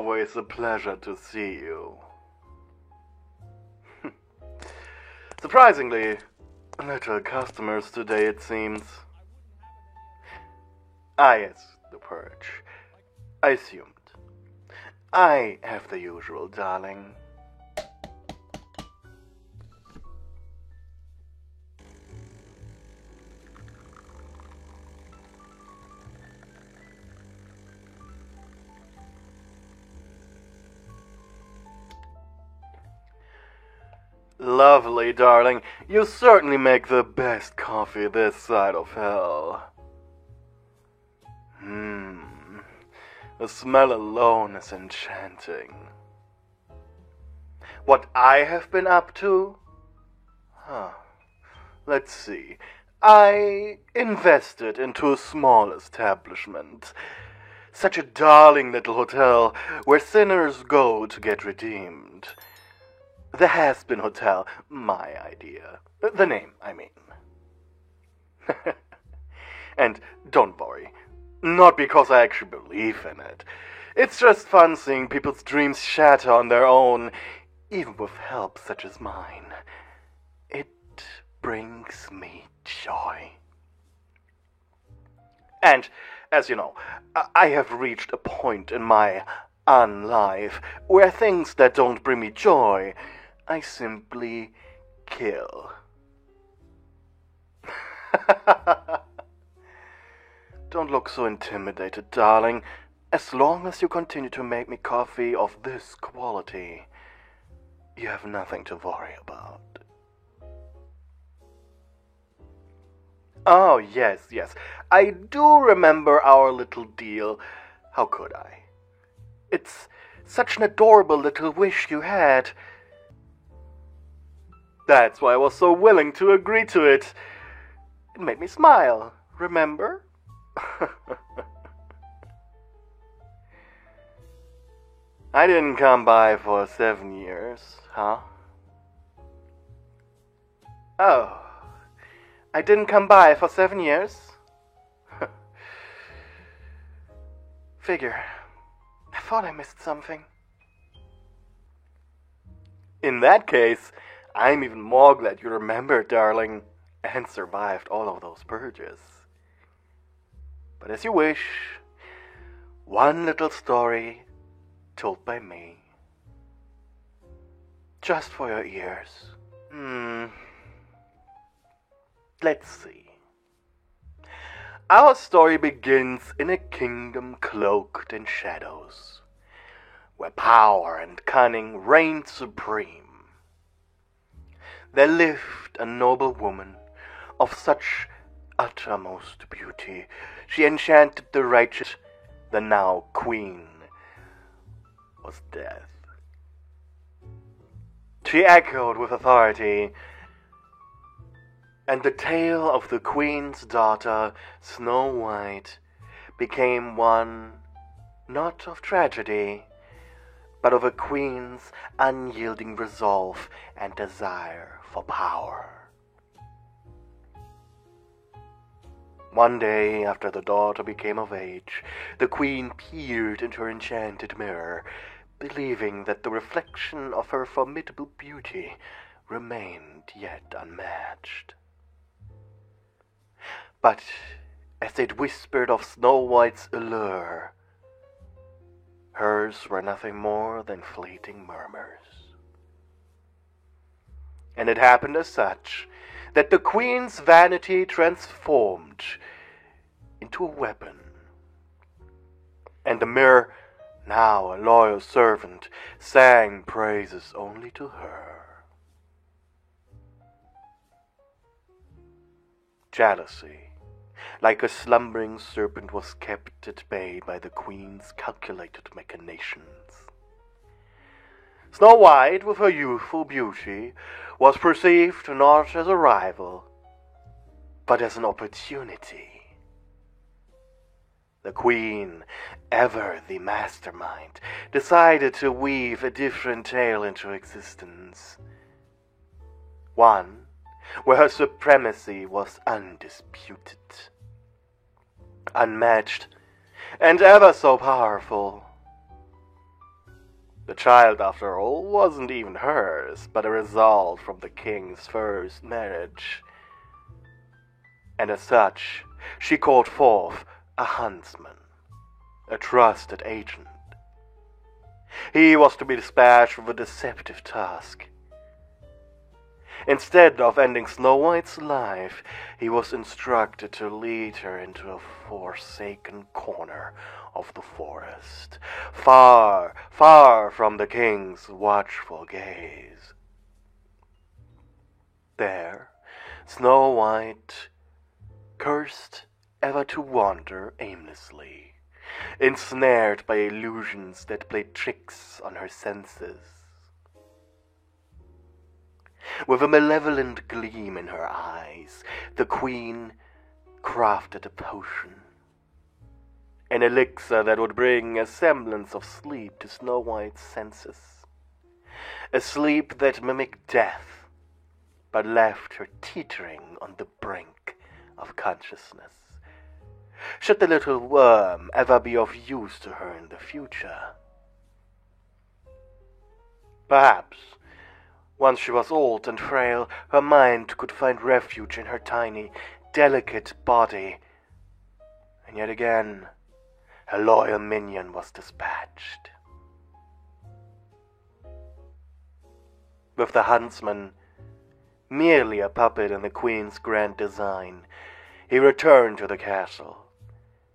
always a pleasure to see you. Surprisingly, little customers today, it seems. Ah, yes, the purge. I assumed. I have the usual, darling. Lovely, darling. You certainly make the best coffee this side of hell. The smell alone is enchanting. What I have been up to? Let's see. I invested into a small establishment. Such a darling little hotel where sinners go to get redeemed. The Has-Been Hotel, my idea. The name, I mean. And don't worry, not because I actually believe in it. It's just fun seeing people's dreams shatter on their own, even with help such as mine. It brings me joy. And, as you know, I have reached a point in my unlife where things that don't bring me joy, I simply kill. Don't look so intimidated, darling. As long as you continue to make me coffee of this quality, you have nothing to worry about. Oh, yes. I do remember our little deal. How could I? It's such an adorable little wish you had. That's why I was so willing to agree to it. It made me smile, remember? I didn't come by for 7 years, huh? Oh, I didn't come by for 7 years? Figure. I thought I missed something. In that case, I'm even more glad you remembered, darling, and survived all of those purges. But as you wish, one little story told by me. Just for your ears. Let's see. Our story begins in a kingdom cloaked in shadows, where power and cunning reigned supreme. There lived a noble woman of such uttermost beauty, she enchanted the righteous. The now queen was death. She echoed with authority, and the tale of the queen's daughter, Snow White, became one not of tragedy, but of a queen's unyielding resolve and desire for power. One day, after the daughter became of age, the queen peered into her enchanted mirror, believing that the reflection of her formidable beauty remained yet unmatched. But as it whispered of Snow White's allure, hers were nothing more than fleeting murmurs. And it happened as such that the queen's vanity transformed into a weapon, and the mirror, now a loyal servant, sang praises only to her. Jealousy, like a slumbering serpent, was kept at bay by the queen's calculated machinations. Snow White, with her youthful beauty, was perceived not as a rival, but as an opportunity. The queen, ever the mastermind, decided to weave a different tale into existence. One where her supremacy was undisputed, unmatched, and ever so powerful. The child, after all, wasn't even hers, but a result from the king's first marriage. And as such, she called forth a huntsman, a trusted agent. He was to be dispatched with a deceptive task. Instead of ending Snow White's life, he was instructed to lead her into a forsaken corner of the forest, far, far from the king's watchful gaze. There, Snow White cursed ever to wander aimlessly, ensnared by illusions that played tricks on her senses. With a malevolent gleam in her eyes, the queen crafted a potion, an elixir that would bring a semblance of sleep to Snow White's senses, a sleep that mimicked death, but left her teetering on the brink of consciousness, should the little worm ever be of use to her in the future. Perhaps, once she was old and frail, her mind could find refuge in her tiny, delicate body. And yet again, her loyal minion was dispatched. With the huntsman, merely a puppet in the queen's grand design, he returned to the castle,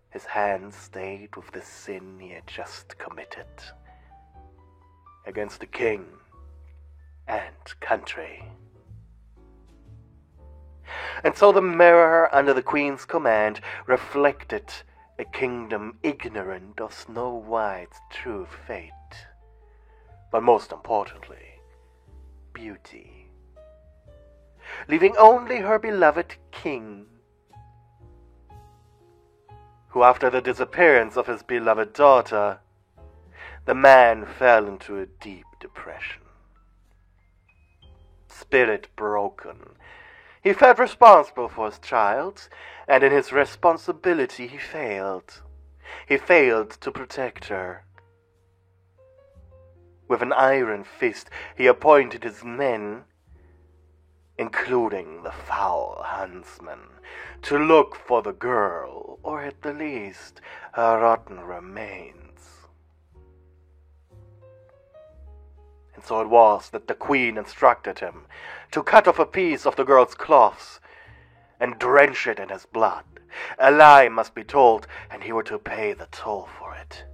his hands stayed with the sin he had just committed against the king and country. And so the mirror under the queen's command reflected a kingdom ignorant of Snow White's true fate, but most importantly, beauty, leaving only her beloved king, who, after the disappearance of his beloved daughter, the man fell into a deep depression. Spirit broken, he felt responsible for his child, and in his responsibility he failed. He failed to protect her. With an iron fist, he appointed his men, including the foul huntsman, to look for the girl, or at the least, her rotten remains. And so it was that the queen instructed him to cut off a piece of the girl's cloths and drench it in his blood. A lie must be told, and he were to pay the toll for it.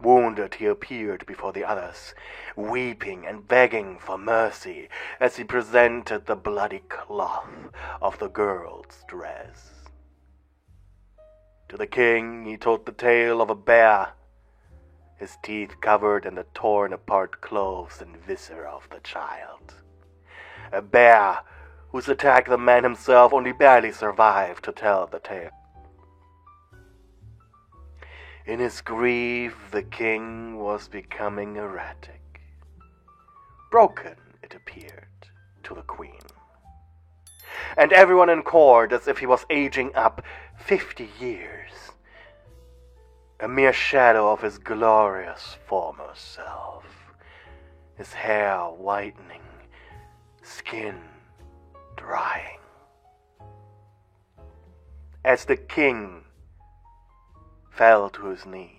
Wounded, he appeared before the others, weeping and begging for mercy as he presented the bloody cloth of the girl's dress. To the king he told the tale of a bear, his teeth covered in the torn-apart clothes and viscera of the child. A bear whose attack the man himself only barely survived to tell the tale. In his grief, the king was becoming erratic. Broken, it appeared, to the queen. And everyone in court as if he was aging up 50 years. A mere shadow of his glorious former self. His hair whitening, skin drying. As the king fell to his knees,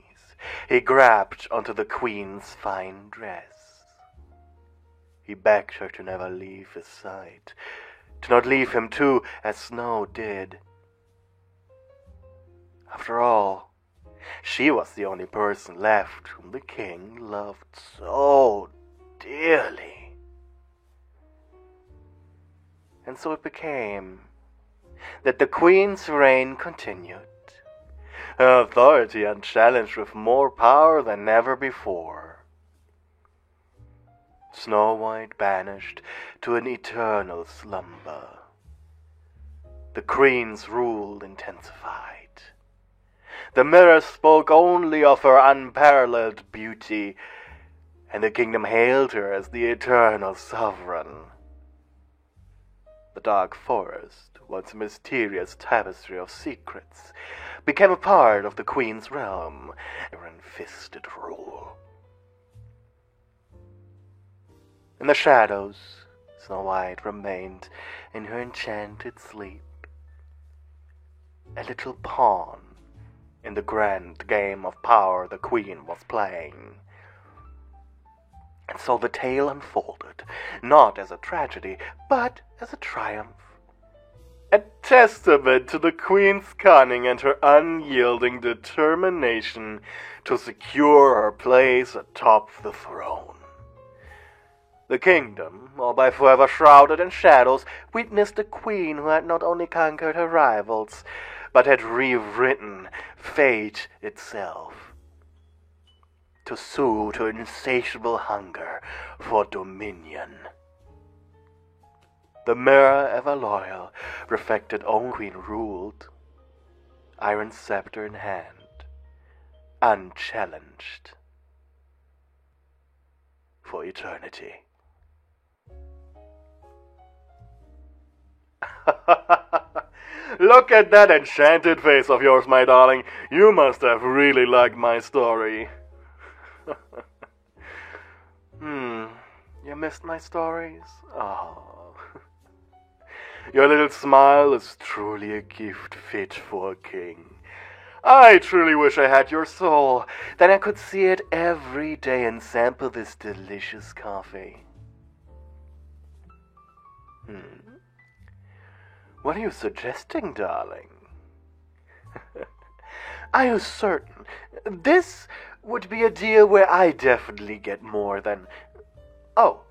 he grabbed onto the queen's fine dress. He begged her to never leave his side, to not leave him too, as Snow did. After all, she was the only person left whom the king loved so dearly. And so it became that the queen's reign continued, her authority unchallenged with more power than ever before. Snow White banished to an eternal slumber. The queen's rule intensified. The mirror spoke only of her unparalleled beauty, and the kingdom hailed her as the eternal sovereign. The dark forest, once a mysterious tapestry of secrets, became a part of the queen's realm, iron-fisted rule. In the shadows, Snow White remained in her enchanted sleep, a little pawn in the grand game of power the Queen was playing. And so the tale unfolded, not as a tragedy, but as a triumph. A testament to the Queen's cunning and her unyielding determination to secure her place atop the throne. The kingdom, albeit forever shrouded in shadows, witnessed a queen who had not only conquered her rivals, but had rewritten fate itself, to soothe her insatiable hunger for dominion. The mirror, ever loyal, reflected only Queen ruled, iron scepter in hand, unchallenged, for eternity. Look at that enchanted face of yours, my darling. You must have really liked my story. You missed my stories? Oh. Your little smile is truly a gift fit for a king. I truly wish I had your soul. Then I could see it every day and sample this delicious coffee. What are you suggesting, darling? Are you certain? This would be a deal where I definitely get more than... Oh,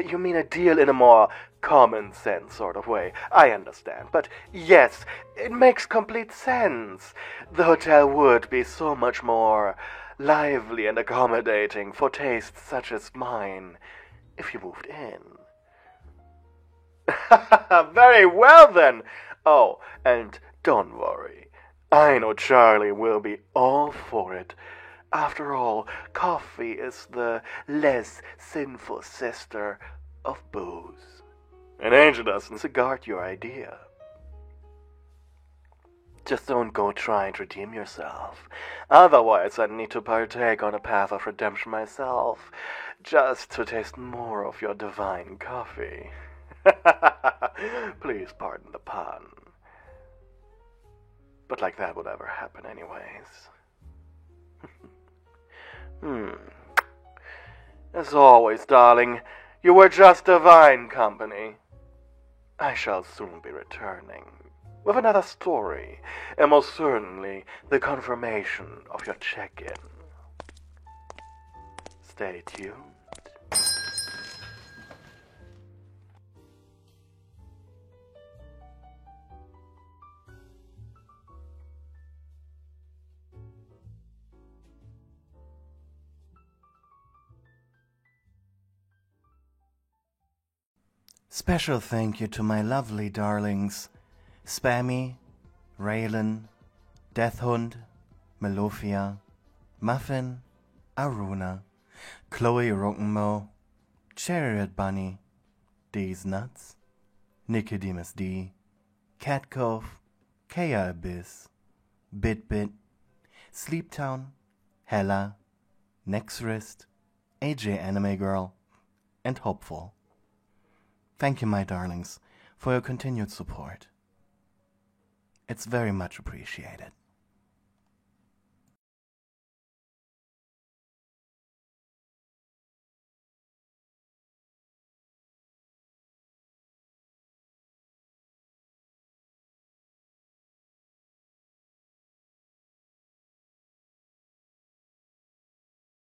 you mean a deal in a more common sense sort of way. I understand. But yes, it makes complete sense. The hotel would be so much more lively and accommodating for tastes such as mine if you moved in. Very well, then. Oh, and don't worry. I know Charlie will be all for it. After all, coffee is the less sinful sister of booze. And Angel doesn't disregard your idea. Just don't go trying to redeem yourself. Otherwise, I'd need to partake on a path of redemption myself, just to taste more of your divine coffee. Please pardon the pun. But like that would ever happen anyways. As always, darling, you were just divine company. I shall soon be returning with another story, and most certainly the confirmation of your check-in. Stay tuned. Special thank you to my lovely darlings, Spammy, Raylan, Deathhund, Melofia, Muffin, Aruna, Chloe Rokenmo, Chariot Bunny, D's Nuts, Nicodemus D, Cat Cove, Kea Abyss, Bitbit, Sleeptown, Hella, Nexrist, AJ Anime Girl, and Hopeful. Thank you, my darlings, for your continued support. It's very much appreciated.